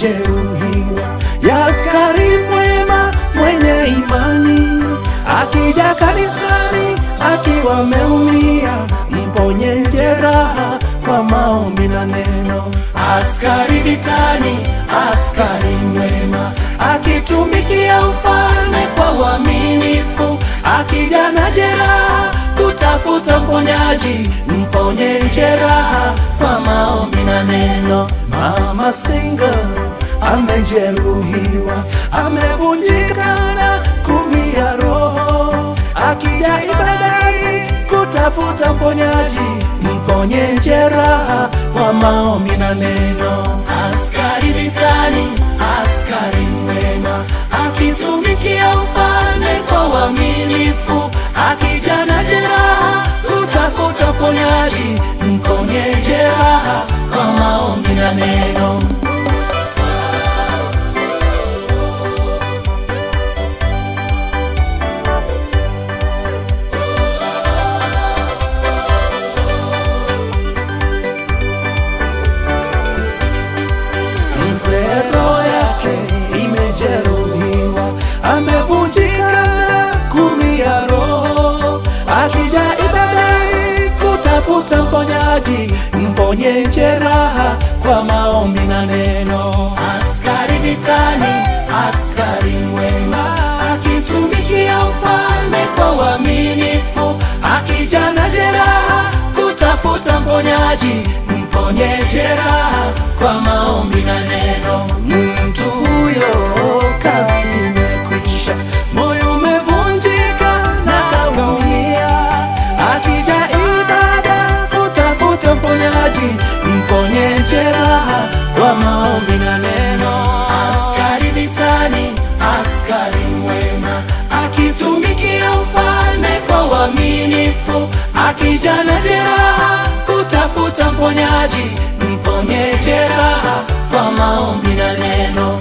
amejeruhiwa, ya askari mwema mwenye imani, akija kanisani akiwa ameumia, mponye jeraha kwa maombi na neno. Askari vitani, askari mwema, akitumikia ufalme kwa uaminifu, akija na jeraha kutafuta mponyaji, mponye jeraha kwa maombi na neno. Mama Singa amejeruhiwa, amevunjika na kuumia roho, akija ibadani kutafuta mponyaji, mponye jeraha kwa maombi na neno. Askari vitani, askari mwema, akitumikia ufalme kwa uaminifu, akija na jeraha kutafuta mponyaji, mponye jeraha kwa maombi na neno. Mzee roho yake imejeruhiwa, amevunjika na kuumia roho, akija ibadani kutafuta mponyaji, mponye jeraha kwa maombi na neno. Askari vitani, askari mwema, akitumikia ufalme kwa uaminifu, akija na jeraha kutafuta mponyaji, mponye jeraha kwa maombi na neno. Mtu huyo kazi imekwisha, moyo umevunjika na kaumia, akija ibada kutafuta mponyaji, mponye jeraha kwa maombi na neno. Askari vitani, askari mwema, akitumikia ufalme kwa uaminifu, akija na jeraha kutafuta mponyaji, mponye jeraha kwa maombi na neno.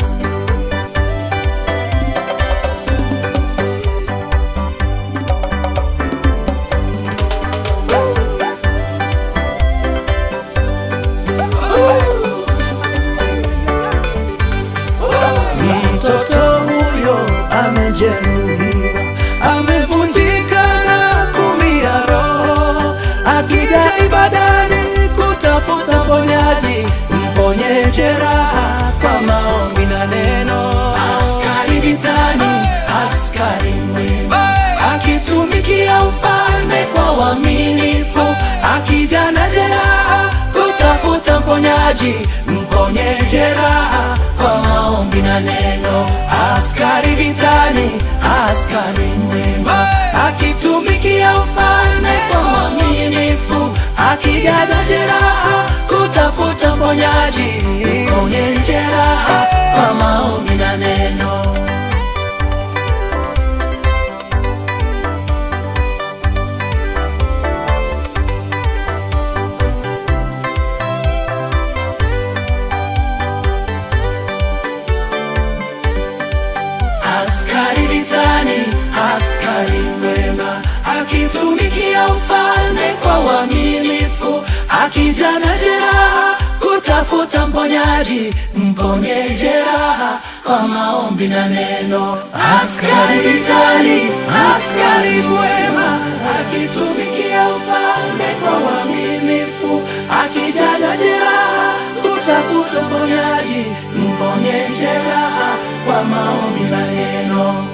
Mtoto huyo amejeruhiwa, amevunjika na kuumia roho, akija ibadani kutafuta mponyaji, mponye jeraha kwa maombi na neno. Askari vitani, askari mwema, akitumikia ufalme kwa uaminifu, akija na jeraha kutafuta mponyaji, mponye jeraha kwa maombi na neno. Askari vitani, askari mwema, akitumikia ufalme kwa uaminifu, akija na jeraha kutafuta mponyaji, mponye jeraha kwa maombi na neno. Askari vitani, askari mwema, akitumikia ufalme kwa uaminifu, akija na jeraha kutafuta mponyaji, mponye jeraha kwa maombi na neno. Askari vitani, askari mwema, akitumikia ufalme kwa uaminifu, akija na jeraha kutafuta mponyaji, mponye jeraha kwa maombi na neno.